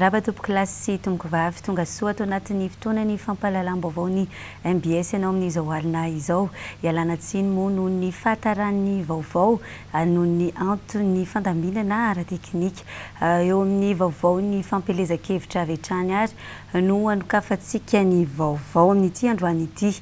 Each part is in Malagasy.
Miaraba tompoko lasy tomboko vavy tonga soa ato anatin'ny fotoanany fampahalalam-baovao ny MBS ianao amin'izao alina izao. Ialana tsiny moa noho ny fahataran'ny vaovao noho ny antony fandaminana ara-teknika. Eo amin'ny vaovao ny fampelezan-kevitra avy hatrany ary no anokafantsika ny vaovao amin'ity androany ity.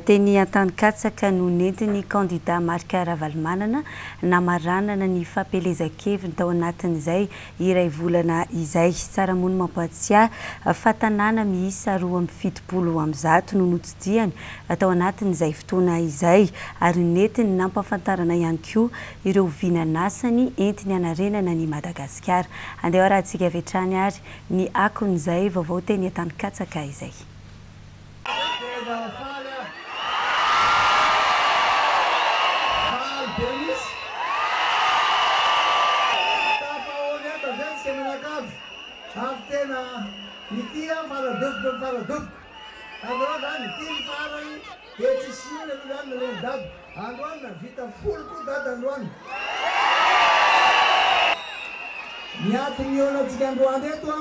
Teny Antanikatsaka no nentiny kandida marika Ravalomanana namaranana ny fampelezan-kevitra tao anatin'izay iray volana izay. Tsara mono mampatsiahy fatanana miisa 270 no notsidiany atao anatin'izay fotoana izay ary netiny nampafantarana ihany koa ireo vinanasany entiny anarenana ny Madagasikara. Andeha arahantsika avy hatrany ary ny akon'izay vaovao teny Antanikatsaka izay. Tena nitia faradok andro zany ity farany dia tsy sina zany reny dady androany vita folo koa dady androany miatony eo antsika androany eto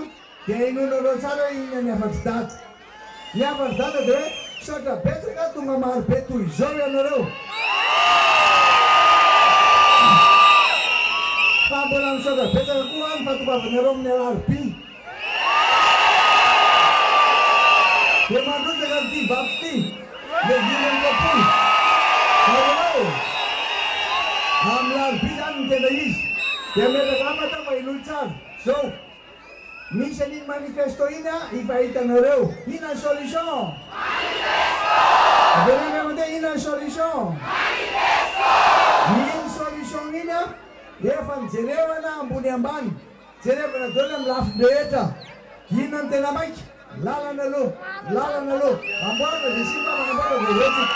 dia inonareo tsara iny miafatsy dady miafatsy dady dia hoe misaotra betsaka tonga maro be toy izao ianareo fa mbola misaotra betsaka koa ny fatokavanareo amin'ny alarobia. Dia mandrotsaka amin'ity vato ity, dia vinany kapoy. Aronao, amin'ny alarobia zany ny tena izy. Dia metaka amata fa iloy tsara. Zao, misy an'iny manifesto iny ifahitanareo. Ina ny solution? Manifesto! Abenana mandeha ina ny solution? Manifesto! Iny solution iny efa nijerevana ambony ambany. Jerevana daholo amin'ny lafiny rehetra. Ina ny tena maika? Lalana aloha, amboarana dia simba manamboarana dia retsika.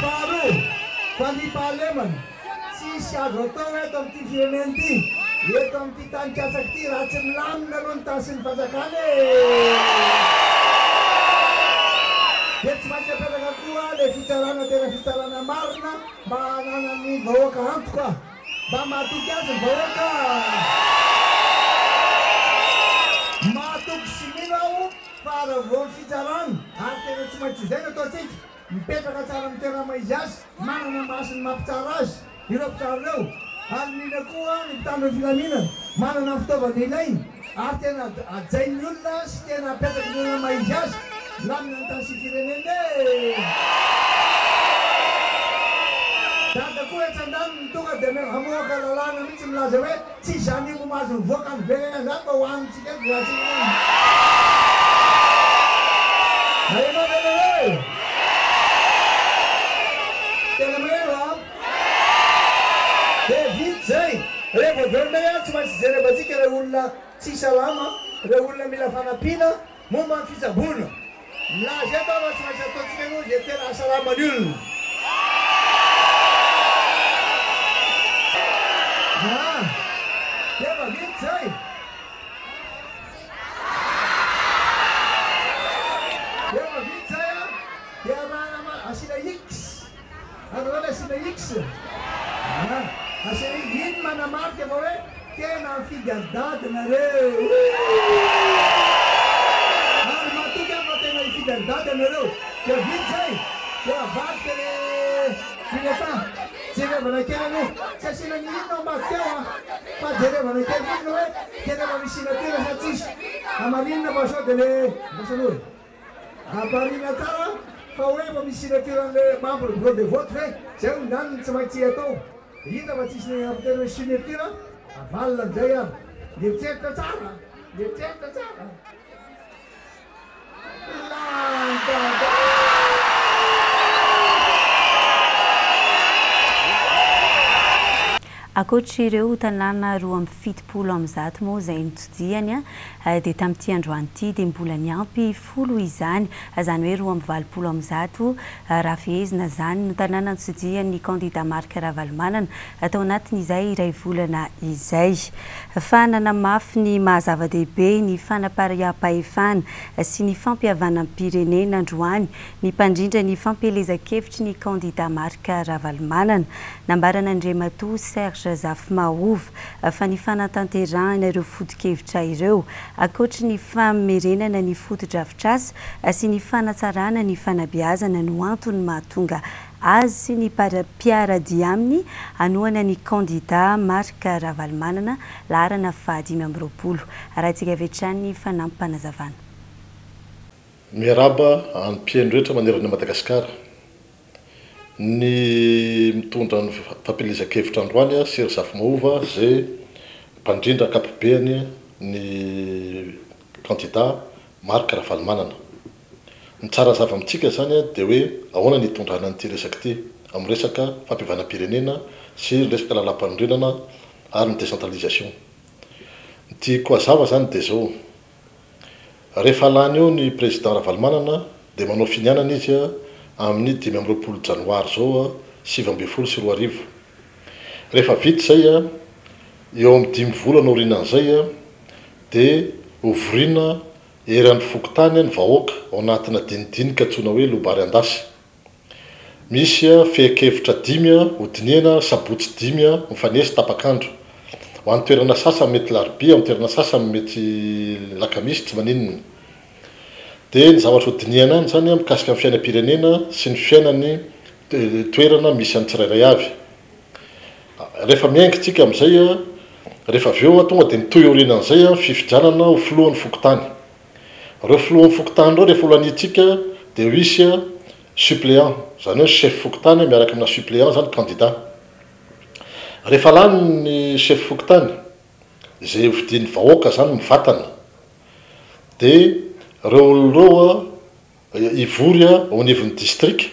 Faharoa, fandriampahalemana, tsisy azo atao eto amin'ity firenena ity, eto amin'ity tany katsaka ity raha tsy milamina aloha ny tany sy ny fanjakana dia tsy maintsy apetaka koa ilay fitsarana tena fitsarana marina mba hananany vahoaka antoka, mba mahatoky azy ny vahoaka. Mahatoky simina aho fa aravoany fitsarana ary tena tsy maintsy izay no ataontsika mipetraka tsara amin'ny toerana maizy azy manana masony mampitsara azy ireo mpitsarareo ary nina koa ny mpitandro ny filaminana manana fitaovana ilainy ary tena ajain'ny olona sy tena apetraka ny olona maizy azy lamina ny tany sy firenena dada koa etsan-daniny tonga dia hamoaka lalàna mihitsy milaza hoe tsy izany io mahazo mivoaka ny venena zany mba hoanitsika voatsika hainao venena tena mahero a dia vity zay rehefa velona ihany tsy maintsy jerevantsika ireo olona tsy salama ireo olona mila fanampiana momba ny fitsaboana milaza eto fa tsy maintsy ataontsika moa zay tena hasalamany olona. Efa vity zay dia raha asina x anaovana asina x asina iny manamarika fa hoe tena mifidy an-dady nareo ary matoky afa tena hifidy an-dady anareo dia vity zay dia avadika le fileta jerevana kely aloha tsy asina ny inona ambadika fa jerevana kely fina hoe tena misy sinatira sa tsisy amarinina fa sao dia le masanory amparina tsara fa hoe fa misy sinatiran'le membre bureau de vote fe zay ndaniny tsy maintsy atao hita fa tsisy ny tena hoe sinatira avalina amizay ary mieritseritra tsara Akoatr'ireo tanàna 270 moa izay notsidiany dia tamin'ity androany ity dia mbola niampy 10 izany hoe 220 raha fehezina zany no tanàna notsidian'ny kandida marika Ravalomanana atao anatin'izay iray volana izay. Fa nanamafy ny mahazava-dehibe ny fanaparam-pahefana sy ny fampihavanam-pirenena androany ny mpandrindra ny fampelezan-kevitry ny kandida marika Ravalomanana nambarana Andriamatoa Serge mahasitratra zafy mahova fa ny fanatanterahana ireo foto-kevitra ireo akoatra ny famerenana ny foto-drafitr'asa sy ny fanatsarana ny fanabeazana no antony mahatonga azy sy ny mpiaradia aminy anohana ny kandida marika ravalomanana laharana 520 arahantsika avetrany fanampy-panazavana. Miaraba ampihany rehetra manerana Madagasikara. Ny mitondra ny fampilizan-kevitra androany sery zafy mahova zay mpandrindra akapobeany ny kandida marika ravalomanana. Ny tsara zava amintsika zany dia hoe ahoana ny itondrana an'ity resaka ity amin'ny resaka fampivanam-pirenena sy ny resaka lalam-pandrinana ary ny décentralisation. Ty koa zava zany dia zao. Rehefa lany eo ny président ravalomanana dia manao finianana izy amin'ny 20 janoary zao 2024. Rehefa vita zay eo amin'ny 5 volana aorinan'izay dia ovorina eran'ny fokotany ny vahoaka ao anatina dinidinika antsona hoe lobary andasy. Misy fehi-kevitra 5 hodiniana sabotsy 5 mifanesy tapakandro. Ho an'ny toerana sasany mety larobia, amin'ny toerana sasany mety lakamisy tsy maninona. Dia ny zavatra hodiniana any zany mikasika amin'ny fiainam-pirenena sy ny fiainany toerana misy an'ny tsirairay avy. Rehefa miaingintsika amin'izay rehefa avy eo tonga dia mitohy aorinan'izay fifidianana ho filohan'ny fokotany. Reo filohan'ny fokotany reo rehefa olanitsika dia hisy suppléant, zany hoe chef fokotany miaraka amina suppléant zany candidat. Rehefa lany ny chef fokotany izay hovidian'ny vahoaka zany mivatana dia reo olon'ireo ivory ao anivon'ny district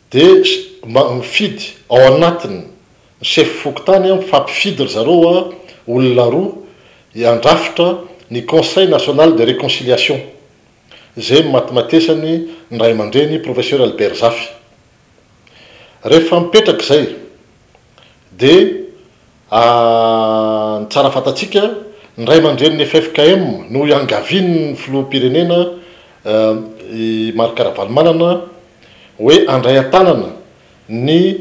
dia mifidy ao anatiny chef fokotany mifampifidy zareo olona roa handrafitra ny conseil national de réconciliation zay matimatesany ny ray aman-dreny professeur Albert Zafy. Rehefa mipetraka izay dia ny tsara fatatsika ny ray aman-dreny ny FFKM no iangaviany filoham-pirenena marika ravalomanana hoe andray an-tanana ny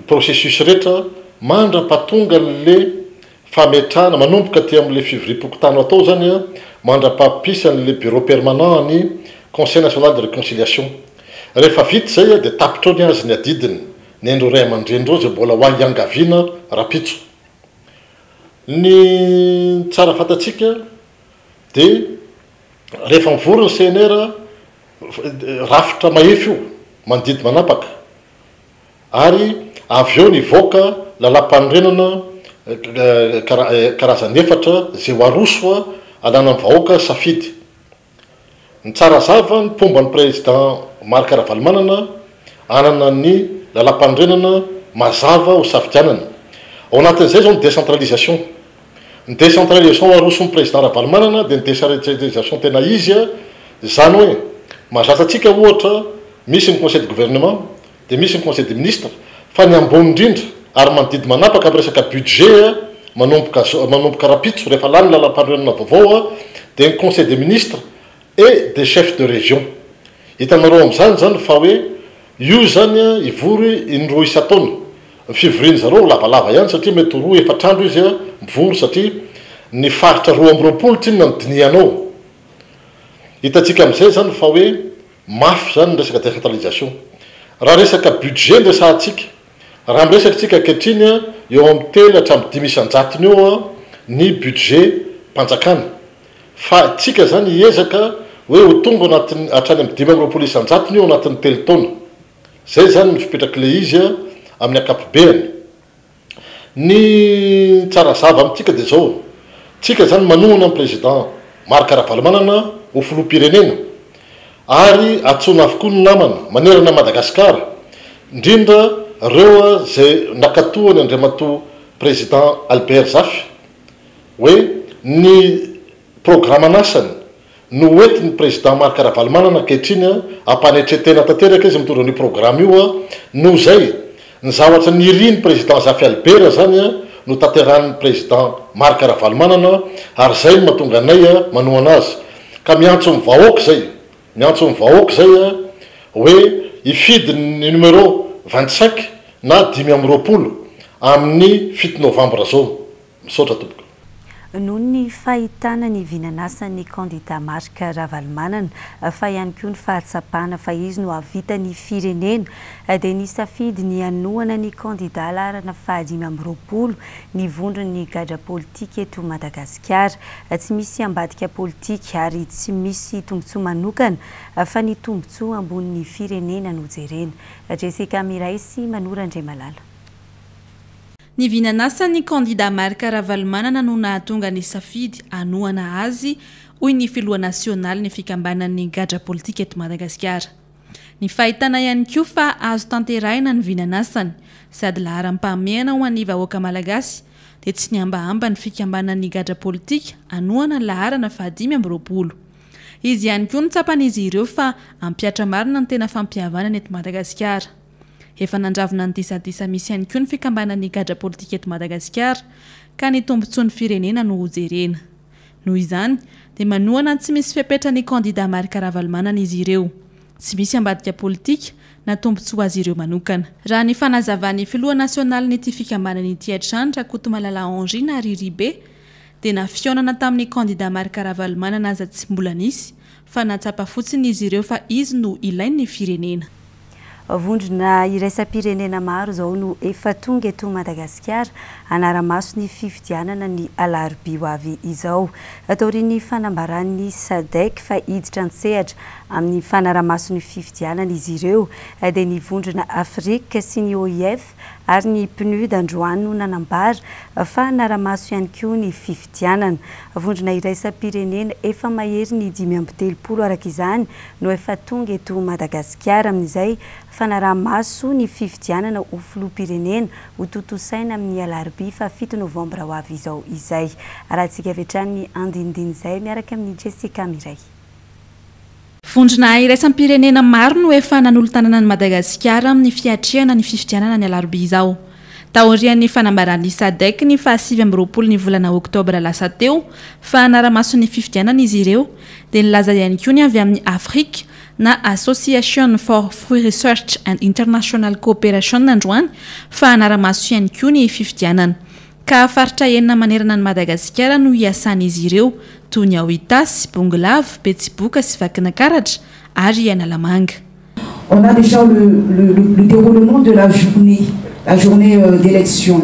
processus rehetra mandra-pahatonga le fametrahana manomboka aty amin'le fivoriam-pokotany atao zany mandra-pahapisany le bureau permanent ny conseil national de réconciliation. Rehefa vita zay dia tapitra ny azy ny adidiny ny andro ray aman-dreny reo zay mbola ho iangaviana rapitso. Ny tsara fatatsika dia rehefa mivory ny CNR rafitra mahefy io mandidy manapaka ary avy eo nivoaka lalam-pandrenana karazany efatra zay ho aroso alana amin'ny vahoaka safidy. Ny tsara zava ny pomba ny président marika ravalomanana anana ny lalam-pandrenana mazava ho safidianana. Ao anatin'izay zao ny décentralisation. Ny décentralisation aroso ny président ravalomanana dia ny décentralisation tena izy zany hoe mahazatsatsika ohatra misy ny conseil de gouvernement dia misy ny conseil des ministres fa ny ambony indrindra ary mandidy manapaka amin'ny resaka budget manomboka rapitso rehefa lany lalam-pandrenana vaovao dia ny conseil des ministres et des chefs de région. Hitanareo amin'izany zany fa hoe io zany ivory indroa isa-taona. Ny fivoriany zareo lavalava ihany satria mety 2-4 andro izy mivory satria ny faritra 20 tsinona ny dinianao. Hitantsika amin'izay zany fa hoe mafy zany ny resaka décentralisation. Raha resaka budget ndrasahantsika raha miresaka tsika ankehitriny eo amin'ny 3 hatramin'ny 500 eo ny budget mpanjakana. Fa tsika zany hiezaka hoe ho tonga anatin'ny hatrany amin'ny 500 eo anatin'ny 3 taona. Zay zany ny fipetraka le izy amin'ny akapobeany. Ny tsara zava amintsika dia zao. Tsika zany manohana amin'ny président marika ravalomanana ho filoham-pirenena ary atsona avokoa ny namana manerana Madagasikara indrindra reo zay nakatohany andriamatoa président Albert Zafy hoe ny programme anasany no hoentin'ny président marika ravalomanana ankehitriny ampanetretena tanteraka izy mitondra ny programme io no zay ny zavatra niriny président Zafy Albert zany no tanteran'ny président marika ravalomanana ary zay no mahatonga anay manohana azy ka miantso amin'ny vahoaka zay hoe ifidy ny numéro 25 na 520 amin'ny 7 novambra zao misaotra tompoko. Noho ny fahitana ny vinanasan'ny kandida marika Ravalomanana fa ihany koa ny fahatsapana fa izy no havita ny firenena dia nisafidy ny anohana ny kandida larana fa-20 ny vondron'ny gadra politika eto Madagasikara. Tsy misy ambadika politika ary tsy misy tombotsoa manokana fa ny tombotsoa ambonin'ny firenena no jerena. Jessica Miraisy Manora Andremalala. Ny vinanasan'ny kandida marika Ravalomanana no nahatonga ny safidy anohana azy hoy ny filoha nasionaly ny fikambanan'ny gadra politika eto Madagasikara. Ny fahitana ihany koa fa azo tanterahina ny vinanasany sady laharam-pahamehana ho an'ny vahoaka malagasy dia tsy niambahamba ny fikambanan'ny gadra politika anohana ny laharana fa-20. Izy ihany koa nitsapan'izy ireo fa ampiatra marina ny tena fampihavanana eto Madagasikara. Efa nandravona ny disadisa misy ihany koa ny fikambanan'ny gadra politika eto Madagasikara ka ny tombotsoa ny firenena no jerena. Noho izany dia manohana tsy misy fepetra ny kandida marika Ravalomanana izy ireo. Tsy misy ambadika politika na tombotsoa azy ireo manokana. Raha ny fanazavan'ny filoha nasionaly n'ity fikambanany ity hatrany Rakotomalala Henri na Riribe dia nafionana tamin'ny kandida marika Ravalomanana aza tsy mbola nisy fa natsapa fotsiny izy ireo fa izy no ilain'ny firenena. Vondrona iraisam-pirenena maro zao no efa tonga eto Madagasikara anara-maso ny fifidianana ny alarobia ho avy izao. Taorian'ny fanambaran'ny SADC fa hiditra an-tsehatra amin'ny fanara-maso ny fifidianana izy ireo dia ny vondrona Afrika sy ny OIF ary ny PNUD androany no nanambara fa anara-maso ihany koa ny fifidianana. Vondrona iraisam-pirenena efa mahery ny 530 araka izany no efa tonga eto Madagasikara amin'izay fanara-maso ny fifidianana ho filoham-pirenena ho totosaina amin'ny alarobia fa 7 Novambra ho avy izao izay. Arahantsika avy hatrany ny andinindiny izay miaraka amin'ny Jessica Miray. Vondrona iraisam-pirenena maro no efa nanolo-tanana ny Madagasikara amin'ny fiatrehana ny fifidianana ny alarobia izao. Taorian'ny fanambaran'ny SADC ny fa-20 ny volana Oktobra lasa teo fa anara-maso ny fifidianana izy ireo dia nilaza ihany koa ny avy amin'ny Afrika na Association for Free Research and International Cooperation androany fa anara-maso ihany koa ny fifidianana. Ka faritra enina manerana ny Madagasikara no hiasan'izy ireo toy ny Aoitasy, Bonglave, Betsiboka sy Vakinakaratra ary Analamanga. On a déjà le déroulement de la journée d'élection,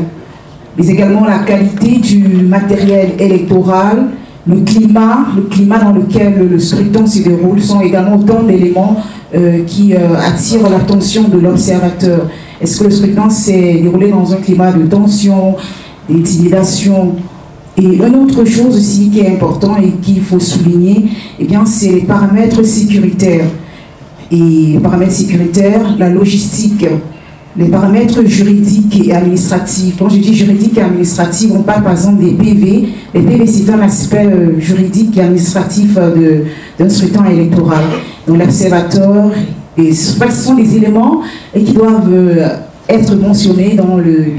mais également la qualité du matériel électoral, le climat dans lequel le scrutin se déroule sont également autant d'éléments qui attirent l'attention de l'observateur. Est-ce que le scrutin s'est déroulé dans un climat de tension, d'intimidation? Et une autre chose aussi qui est important et qu'il faut souligner, eh bien, c'est les paramètres sécuritaires. Et les paramètres sécuritaires, la logistique, les paramètres juridiques et administratifs. Quand je dis juridique et administratif, on parle par exemple des PV. Les PV, c'est un aspect juridique et administratif d'un scrutin électoral. Donc l'observateur, et ce sont des éléments qui doivent être mentionnés dans le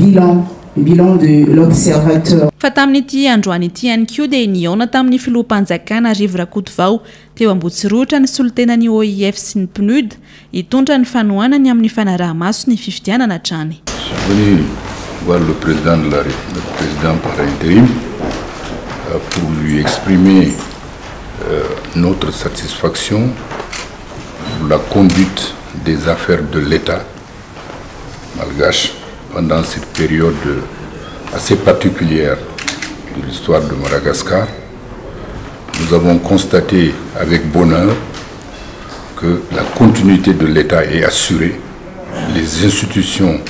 bilan de l'observateur. Fa tamin'ity androany ity ihany koa dia niona tamin'ny filoham-panjakana Rivo Rakotovao teo Ambotsirotra ny solotenan'ny OIF sy ny PNUD hitondra ny fanohanany amin'ny fanaraha-maso ny fifidianana hatrany. Je suis venu voir le président de la République, le président par intérim, pour lui exprimer notre satisfaction pour la conduite des affaires de l'État malgache pendant cette période assez particulière de l'histoire de Madagascar. Nous avons constaté avec bonheur que la continuité de l'État est assurée, les institutions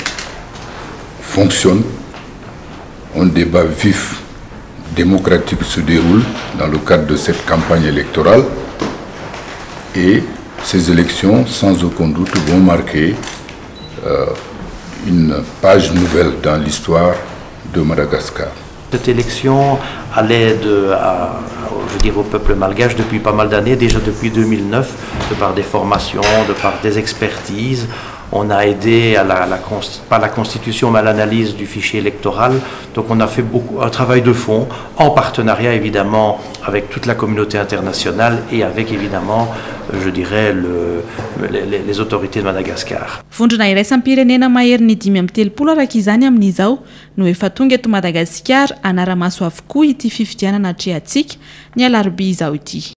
fonctionnent, un débat vif, démocratique se déroule dans le cadre de cette campagne électorale et ces élections, sans aucun doute, vont marquer une page nouvelle dans l'histoire de Madagascar. Cette élection à l'aide au peuple malgache depuis pas mal d'années, déjà depuis 2009, de par des formations, de par des expertises. on a aidé à pas la constitution, mais à l'analyse du fichier électoral. Donc on a fait un travail de fond, en partenariat évidemment avec toute la communauté internationale et avec évidemment, je dirais, les autorités de Madagascar. Vondrona iraisam-pirenena mahery ny 5 araka izany amin'izao no efa tonga eto Madagasikara anara-maso avokoa ity fifidianana atrehantsika ny alarobia izao ity.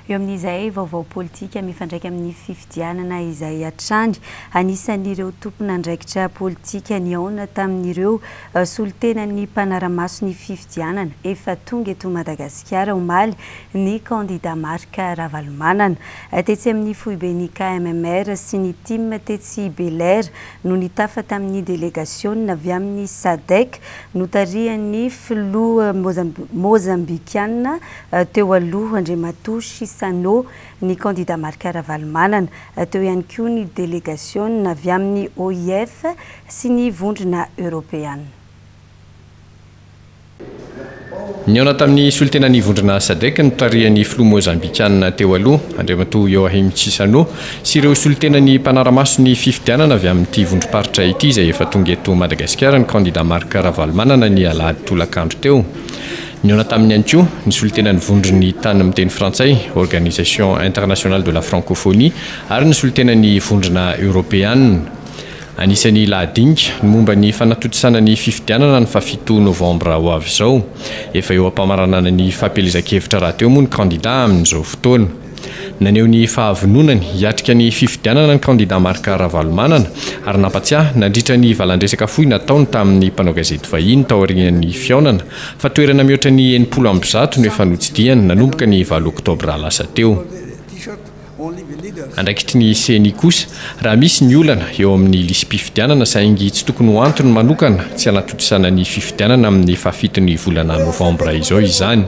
Eo amin'izay vaovao politika mifandraika amin'ny fifidianana izay hatrany anisan'ireo tompon'andraikitra politika niaona tamin'ireo solitenan'ny mpanara-maso ny fifidianana efa tonga eto Madagasikara omaly ny candidat marka Ravalomanana tetsy amin'ny foibeny KMMR sy ny team tetsy Belair no nitafa tamin'ny délégation avy amin'ny SADC notarian'ny filoha mozambikiana teo aloha Andriamatoa Sano ny candidat marka Ravalomanana teo ihany koa ny délégation avy amin'ny OIF sy ny vondrona européenne. Niaona tamin'ny solitenan'ny vondrona SADC notarian'ny filoha mozambikiana teo aloha Andriamatoa Joachim Chissano sy ireo solitenan'ny mpanara-maso ny fifidianana avy amin'ity vondrom-paritra ity izay efa tonga eto Madagasikara ny candidat marka Ravalomanana ny alahady tolakandro teo. Niaona tamin'ny ihany koa ny solitenan'ny vondrony tany amin'ny teny frantsay Organisation internationale de la francophonie ary ny solitenan'ny vondrona européenne. Anisan'ny lahadinika ny momba ny fanatotosana ny fifidianana ny 7 Novambra ho avy izao. Efa eo ampamaranana ny fampielezan-kevitra raha teo moa ny candidat amin'izao fotoana. Naneo ny fahavinonany hiatrika ny fifidianana ny candidat marka Ravalomanana ary nampatsiahy nandritra ny valandresaka fohy nataony tamin'ny mpanao gazety vahiny tao aorian'ny fiaonana fa toerana mihoatra ny 70 amby 100 no efa notsidihany nanomboka ny 9 oktobra lasa teo. Andraikitry ny seny kosa raha misy ny olana eo amin'ny lisy-pifidianana saingy tsy tokony ho antony manokana tsy hanatotosana ny fifidianana amin'ny 7 volana Novambra izao izany.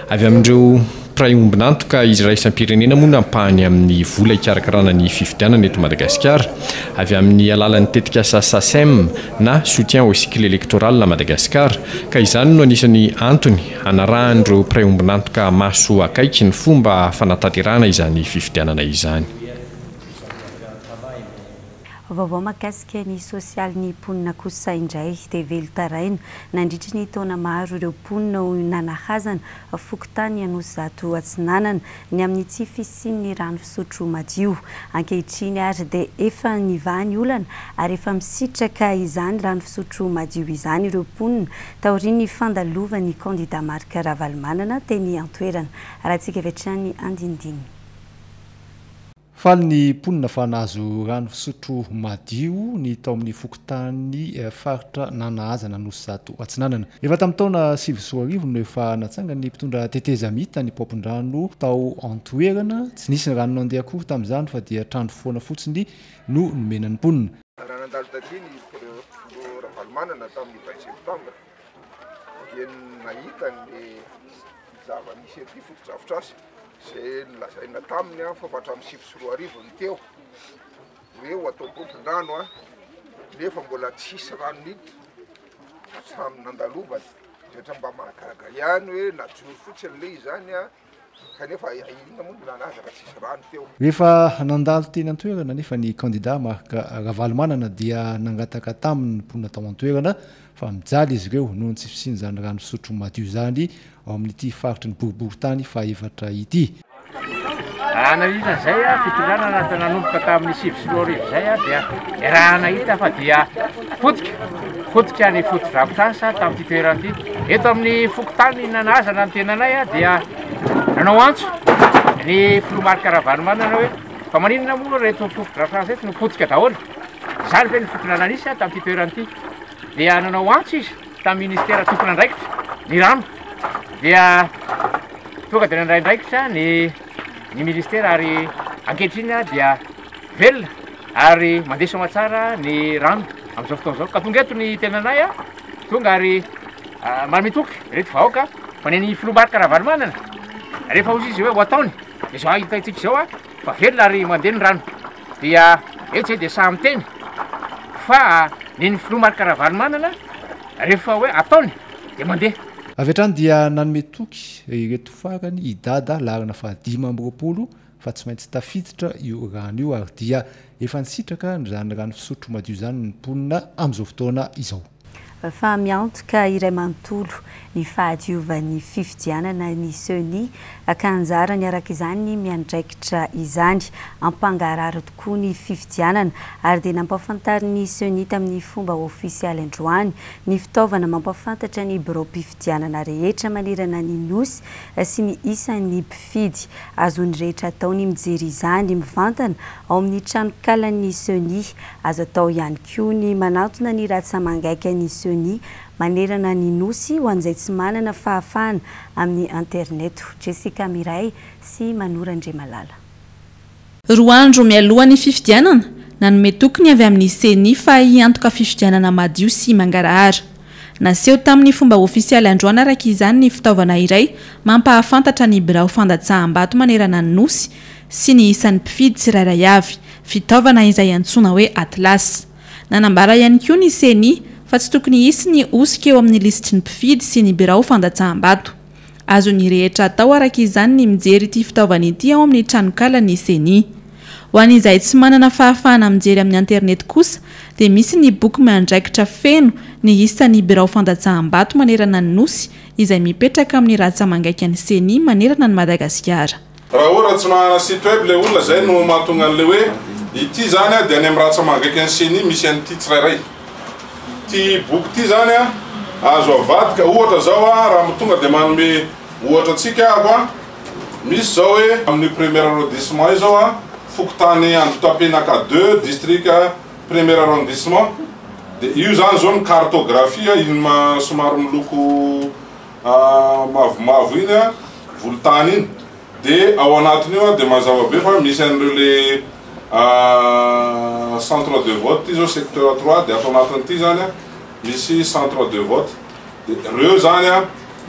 Avy amin'ireo pray ombinantoka izy raisam-pirenena moa nampahany amin'ny vola ikarakarana ny fifidianana eto Madagasikara avy amin'ny alalan'ny tetika asa SACEM na soutien au cycle électoral na Madagasikara ka izany no anisany antony hanarahan'ireo pray ombinantoka maso akaiky ny fomba fanatanterahana izany fifidianana izany. Vaovao mahakasika ny sosialy ny mponina kosa indray dia velo taraina nandritra ny taona maro ireo mponina ho nanahazana fokotany Vaovao Alatsinainy ny amin'ny tsy fisian'ny rano fisotro madio. Ankehitriny ary dia efa nivany olana ary efa misitraka izany rano fisotro madio izany ireo mponina taorian'ny fandalovan'ny candidat marka Ravalomanana teny antoerana. Rahantsika vetrany andindiny. Faly ny mponina fa nahazo rano fisotro madio ny tao amin'ny fokotany faritra nanahazana Vaovao Alatsinainy. Efa tamin'ny taona 2010 no efa natsanga ny mpitondra teteza mita ny pompondrano tao antoerana tsy nisy ny rano nandeha akory tamin'izany fa dia trano foana fotsiny no nomenan'ny mponina. Raha nandalo tatiny Ravalomanana tamin'ny 20 septembre dia nahita ny zava-misy ety fotodrafitrasa izay nilazaina taminy fa hatramin'ny 7 ny teo hoe ho atao pompondrano nefa mbola tsisy rano nito samy nandalovana rehetra mba mahagaga ihany hoe najoro fotsiny le izany kanefa inona moa nanazy raha tsisy rano teo. Rehefa nandalo teny antoerana nefa ny candidat marka Ravalomanana dia nangataka tamin'ny mponina tao antoerana fa mijaly izy ireo noho ny tsy fisiany izany rano fisotro madio izany ao amin'ity faritra ny boriboritany faha-efatra ity. Nahita izay fitondrana nanomboka tamin'ny 2010 izay dia raha nahita fa dia potika ny fotodrafitrasa tamin'ity toerana ity. Eto amin'ny fokotany nanahazana ny tenanay dia nanao antso ny filoha marka Ravalomanana hoe fa maninona moa reto fotodrafitrasa eto no potika daholo. Izany ve ny fotondràna nisy tamin'ity toerana ity. Dia nanao antso izy tamin'ny ministera tompon'andraikitra ny rano dia tonga dia nandraindraikitra ny ministera ary ankehitriny dia velona ary mandeha soamatsara ny rano amin'izao fotoana izao ka tonga eto ny tenanay tonga ary manomitoky reto vahoaka fa ny filoha marka Ravalomanana rehefa ozy izy hoe ho ataony dia izao hitantsika izao fa velona ary mandeha ny rano dia eto izay dia samy teny fa ny filoha marka Ravalomanana rehefa hoe ataony dia mandeha. Avy hatrany dia nanome toky ireto farany idada larina fa 5 amby 20 fa tsy maintsy tafiditra io rano io ary dia efa nisitraka nizany rano fisotro madio zany ny mponina amin'izao fotoana izao. Fa miantoka iray manontolo ny fahadiovan'ny fifidianana ny SENI akanjarany araka izany miandraikitra izany ampangarary tokoa ny fifidianana ary dia nampafantary ny SENI tamin'ny fomba ofisialy androany ny fitaovana mampafantatra ny birao-pifidianana rehetra manerana ny nosy sy ny isan'ny mpifidy azony rehetra ataony mijery izany mivantana ao amin'ny tranokalan'ny SENI azo atao ihany koa ny manatona ny ratsamangaika ny SENI manerana ny nosy ho an'izay tsy manana fahafahana amin'ny internet. Jessica Miray sy Manora Ndremalala. Roa andro mialohan'ny fifidianana nanome tokony avy amin'ny SENI fa hiantoka fifidianana madio sy mangarahara. Naseho tamin'ny fomba ofisialy androany araka izany ny fitaovana iray mampahafantatra ny birao fandatsaham-bato manerana ny nosy sy ny isan'ny mpifidy tsirairay avy, fitaovana izay antsoina hoe atlas. Nanambara ihany koa ny SENI fa tsy tokony hisy ny osika eo amin'ny lisitry ny mpifidy sy ny birao fandatsaham-bato. Azo ny rehetra atao araka izany ny mijery ity fitaovana ity ao amin'ny tranokalan'ny SENI. Ho an'izay tsy manana fahafahana mijery amin'ny internet kosa dia misy ny boky miandraikitra feno ny isan'ny birao fandatsaham-bato manerana ny nosy izay mipetraka amin'ny ratsamangaika ny SENI manerana ny Madagasikara. Raha ohatra tsy manana site web le olona zay no mahatonga an'le hoe ity zany dia any amin'ny ratsamangaika ny SENI misy an'ity tsirairay. Ty boky ty zany azo avadika ohatra zao raha tonga dia manome ohatra antsika ako misy zao hoe amin'ny premier arrondissement izao Fokotany Antotapenaka 2 district premier arrondissement dia io zany zao ny cartographie iny somary miloko mavomavo iny volotany iny dia ao anatiny io dia mazava be fa misy an'ireo le centre de vote ty zao secteur 3 dia ato anatiny ty zany misy centre de vote dia reo zany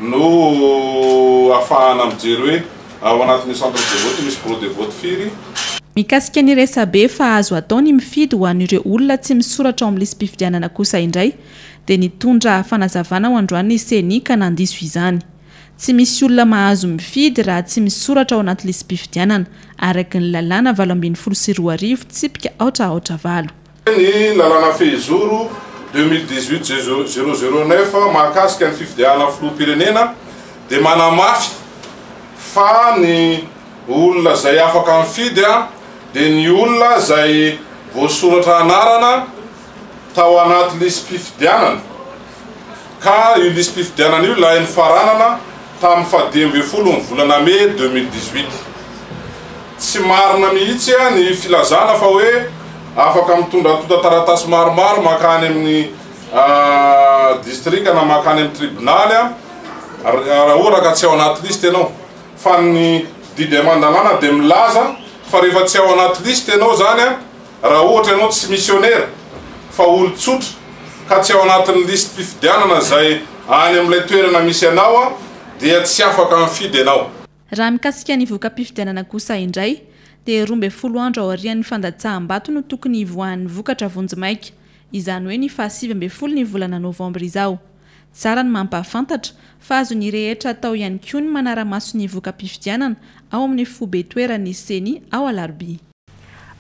no afahana mijery hoe ao anatin'ny centre de vote misy bureau de vote firy. Mikasika ny resabe fa azo ataony mifidy ho an'ireo olona tsy misoratra ao amin'ny lisy mpifidianana kosa indray dia nitondra fanazavana ho androany SENI ka nandiso izany. Tsy misy olona mahazo mifidy raha tsy misoratra ao anaty lisy mpifidianana araka ny lalàna 724 tsipika aotra valo. Ny lalàna fehizoro 2018-009 mahakasika ny fifidianana filoham-pirenena dia manamafy fa ny olona zay afaka mifidy dia ny olona zay voasoratra anarana tao anaty lisy mpifidianana ka io lisy mpifidianana io lahy nifaranana tamin'ny 10 ny volana May 2018. Tsy marina mihitsy ny filazana fa hoe afaka mitondra taratasy maromaro makany amin'ny district na makany amin'ny tribonaly raha ohatra ka tsy ao anaty listy ianao fa ny didy amandanana dia milaza fa rehefa tsy ao anaty listy ianao zany raha ohatra ianao tsy missionnaire fa olon-tsotra ka tsy ao anatin'ny listy mpifidianana zay any amin'ilay toerana misy ianao dia tsy afaka mifidy ianao. Raha mikasika ny voka-pifidianana kosa indray dia 12 andro ao arian'ny fandatsaham-bato no tokony hivoahan'ny vokatra vonjimaika, izany hoe ny 27 ny volana Novambra izao. Tsara ny mampahafantatra fa azo ny rehetra atao ihany koa ny manara-maso ny voka-pifidianana ao amin'ny fobe toeran'ny SENI ao Alarobia.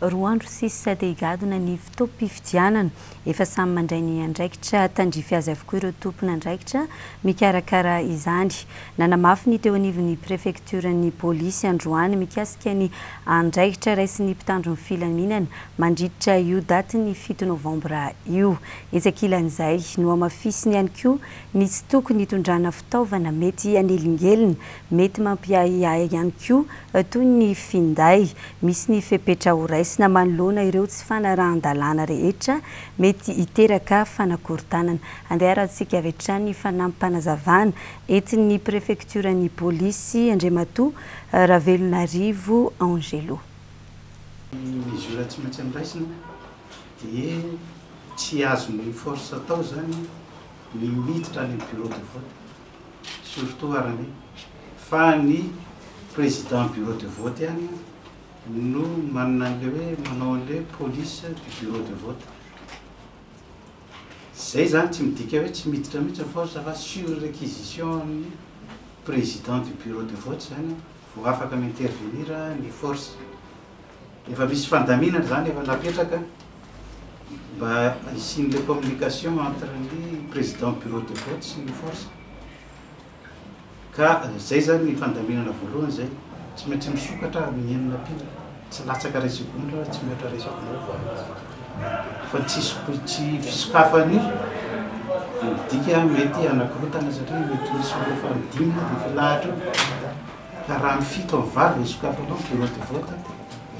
2 andro sisa dia higadona ny fitaom-pifidianana efa samy mandray ny andraikitra tandrify azy avokoa ireo tompona andraikitra mikarakara izany. Nanamafy ny teo anivon'ny prefekturan'ny polisy androany mikasika ny andraikitra raisy ny mpitandro ny filaminana mandritra io daty ny 7 Novambra io. Etsakilan'izay no amafisiny ihany koa ny tsy tokony hitondrana fitaovana mety anelingelina mety mampiahiahy ihany koa toy ny finday misy ny fepetra ho raisy na manoloana ireo tsy fanarahan-dalàna rehetra mety hiteraka fanakorontanana. Andeha arahantsika avy hatrany ny fanampanazavana entin'ny prefekturan'ny polisy Andriamatoa Ravelonarivo Angelo. Izy io raha tsy maintsy andraisina dia tsy azon'ny force atao zany ny miditra any bureau de vote surtout arany fa ny président bureau de vote ihany no manana an'le hoe manao an'le police du bureau de vote. Zay zany tsy midika hoe tsy miditra mihitsy force fa sur réquisition amin'ny président du bureau de vote zany vo afaka mintervenir ny force efa misy fandaminana zany efa napetraka mba isin'le communication entre ny président bureau de vote sy ny force ka zay zany ny fandaminana voalohany zay tsy maintsy misokatra mienina pila tsy latsaka ray segondra tsy mihoatra ray segondra fa tsy fisokafany dika mety anakorotana satria mety misy rehefa midimina de filahatra ka raha mifito amin'ny valo isokafanao bureau de vote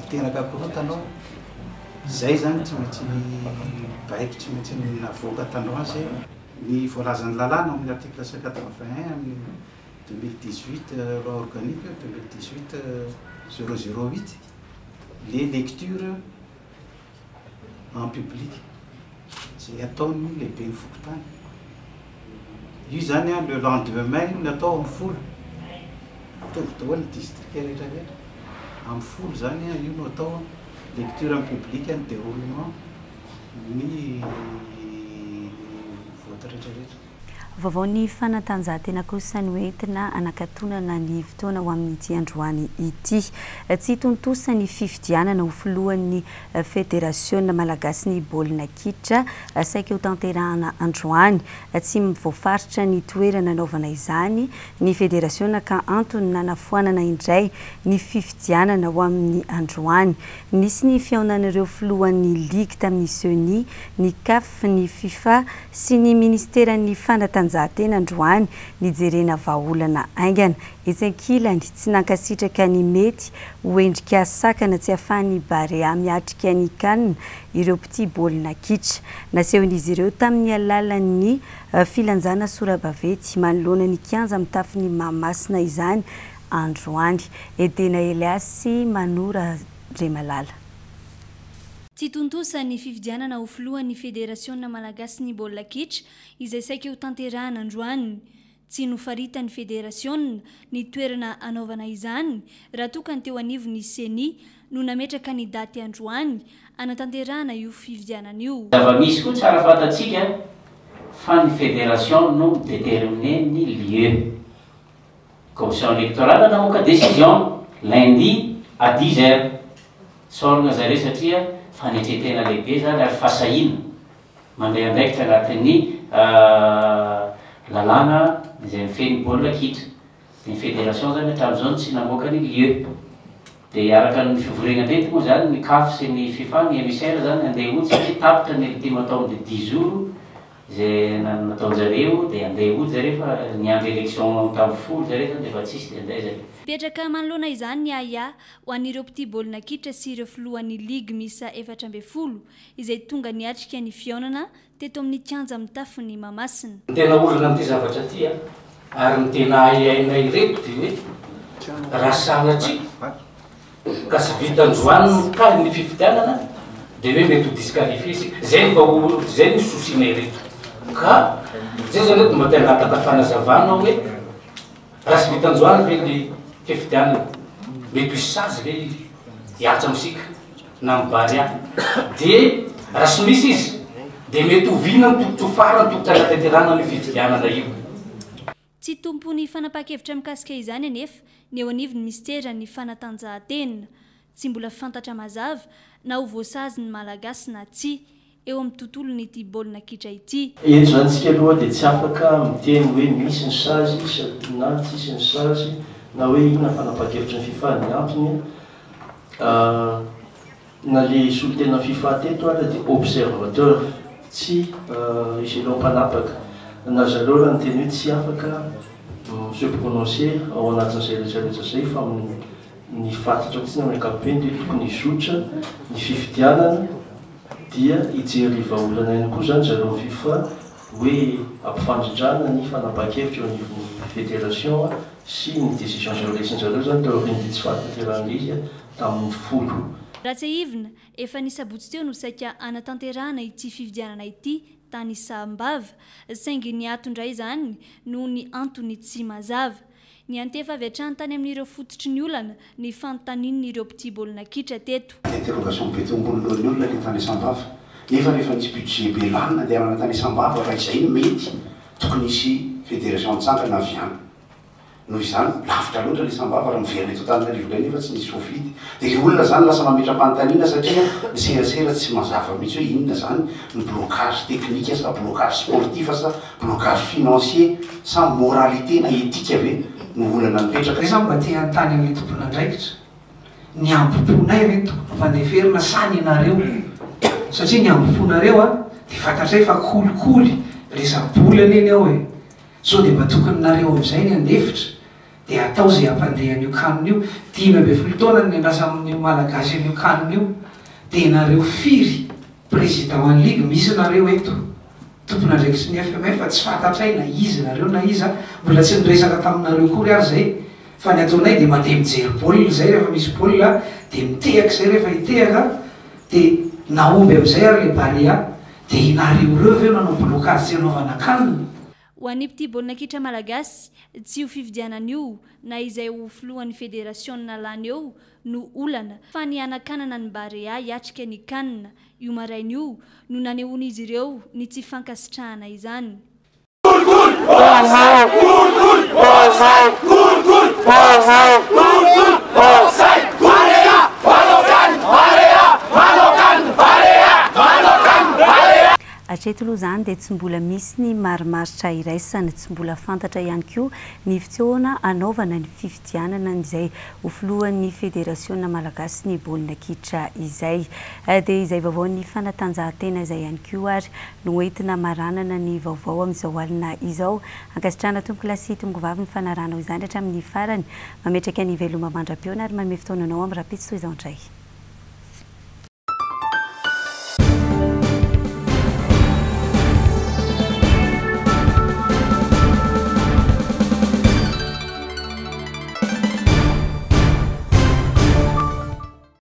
iteraka korotanao zay zany tsy maintsy baiko tsy maintsy navoaka tandroa zay ny voalazan'ny lalàna amin'ny article 181 amin'ny 2018 loi organique 2018 008 les lectures en public zay ataony lehibe ny fokotany io zany le lendemain natao amin'ny folo mitovy daholo ny district rehetrarehetra amin'ny folo zany io no atao lecture en public ny déroulement ny vote rehetrarehetra. Vaovao ny fanatanjahantena kosa no entina anakatonana ny fotoana ho amin'ity androany ity. Tsy tontosa ny fifidianana ho filohan'ny Fédération Malagasy ny baolina kitra saika ho tanterahana androany. Tsy mivoafaritra ny toerana naovana izany ny Fédération ka antony nanafoanana indray ny fifidianana ho amin'ny androany. Nisy ny fiaonan'ireo filohan'ny ligue tamin'ny CENI, ny CAF, ny FIFA sy ny ministeran'ny fanatanjahantena androany nijerena vahaolana aingana. Ezenkilany tsy nankasitraka ny mety hoendrika sakana tsy ahafahan'ny Barea miatrika ny kanina ireo mpity baolina kitra. Nasehon'izy ireo tamin'ny alalan'ny filanjana Sorabavety manoloana ny kianja amin'ny tafin'ny Mahamasina izany androany. Edena Eliasy Manora Remalala. Tsy tontosa ny fifidianana ho filohan'ny Fédération Malagasy ny baolina kitra izay saika ho tanterahana androany. Tsy nofaritany Fédération ny toerana anaovana izany raha tokany teo anivo ny CENI no nametraka ny daty androany anatanterahana io fifidianana io. Zava-misy koa tsara fantatsika fa ny Fédération no déterminer ny lieu. Commission électorale namoaka décision lundi à 10h. Sorona zareo satria fanetretena lehibe zany ary fasahina mandeha andraikitra agnatin'ny lalàna izay mifeny baolina kitra. Ny Fédération zany hatramin'izao tsy namoaka ny lieu. Dia araka ny fivorena ndreto moa zany ny CAF sy ny FIFA ny émissaire zany andeha ody satria tapitra ny team atao de 10 jours zay nataon'jareo dia andeha ody zareo fa niandry élection tamin'ny folo zareo zany dia efa tsisy dia andeha zareo. Petraka manoloana izany ny AIA ho an'ireo mpity baolina kitra sy ireo filohan'ny ligue misa 400 izay tonga niatrika ny fiaonana teto amin'ny kianja amin'ny tafin'ny Mahamasina. Ny tena olana amin'ity zavatra ty ary ny tena aiainay reto dia hoe raha sanatsika ka sy vitandroany ka ny fifidianana dia hoe mety ho disqualifié sika. Zay ny sosinay reto ka zay zany reto mba tena ataka fanazavana hoe raha sy vitandroany ve ny fifidianana mety ho isazy ve hiatsa amintsika na mibary ahy dia raha sy misy izy dia mety ho vina nytokotro farany tokotry anatanterahana ny fifidianana io. Tsy tompony fanapa-kevitra mikasika izany anefa ny eo anivon'ny ministera ny fanatanjahantena tsy mbola fantatra mazava na ho voasazy ny malagasy na tsy eo amin'ny tontolo n'ity baolina kitra ity. Eto zany tsika aloha dia tsy afaka miteny hoe misy ny sazy na tsisy ny sazy na hoe inona fanapa-kevitra ny FIFA ny antony. Na le solotena FIFA teto ara dia observateur tsy izy lao mpanapaka. Na zareo raha ny teny hoe tsy afaka se prononcer ao anatin'izay rehetrarehetra zay fa ny fatatra kotsiny amin'ny ankapobeny dia tokony hizotra ny fifidianana dia hijery vahaolana ihany koa zany zareo FIFA hoe ampifandrindrana ny fanapa-kevitra eo anivon'ny Fédération sy ny décision zareo resin'zareo zany teo aoriany dia tsy fahatanterahana izy tamin'ny folo. Raha tsy ivona efa nisabotsy teo no saika anatanterahana ity fifidianana ity tany Sambava saingy ny atondray zany no ny antony tsy mazava. Ny antefa avy hatrany tany amin'ireo fototry ny olana ny fanontanian'ireo mpity baolina kitra teto. Interrogation be tombony olona le tany Sambava nefa rehefa nisy budget be lanina dia amina tany Sambava raha izay no mety tokony hisy Fédération mitsangana aviana noho izany lavitra loatra le sambava raha miverina eto Antananarivo nefa tsy nisy Covid dia le olona zany lasa mametra-panontaniana satria miserasera tsy mazava mihitsy hoe inona zany ny blocage technique sa blocage sportif sa blocage financier sa moralité na éthique ave no olana mipetraka re zany mba te hanontany amin'ny tompona andraikitra ny ambom-ponay re tompona fandeferina sany ianareo satria ny ambom-ponareo a dia fantatray fa kolikoly resaboly aneny ao e so dia mba tokony nareo amin'izay ny andefitra dia atao zay ampandehan'io kanina io 10 taona ny andrasa amin'io malagasy an'io kanina io dia nareo firy président en ligue misy nareo eto tompona ndraiky sy ny FMF fa tsy fantatray na izy nareo na iza mbola tsy niresaka taminareo kory ary zay fa ny ataonay dia mandeha mijery baolina zay rehefa misy baolina dia mitehaka zay rehefa hitehaka dia naomby amin'izay ary le barea dia inareo reo veo nanao blocage tsy anaovana kanina ho an'ny petit baolina kitra malagasy tsy ho fividianan'io na izay ho filohan'ny fédération nalany eo no olana fa ny anakanana ny barea hiatrika ny kanina io marain'io no nanehoana izy ireo ny tsy fankasitrahana izany atreto aloha zany dia tsy mbola misy ny marimaritra iraisana tsy mbola fantatra ihany koa ny fitsoana anaovana ny fifidianana izay ho filohan'ny fédération malagasy ny baolina kitra izay dia izay vaovao ny fanatanjahantena izay ihany koa ary no entina maranana ny vaovao amin'izao alina izao ankasitrahana tompolasy tongovavy ny fanarana izany hatramin'ny farany mametraka ny veloma mandram-piona ary manome fotoananao amin'ny rapitso izao indray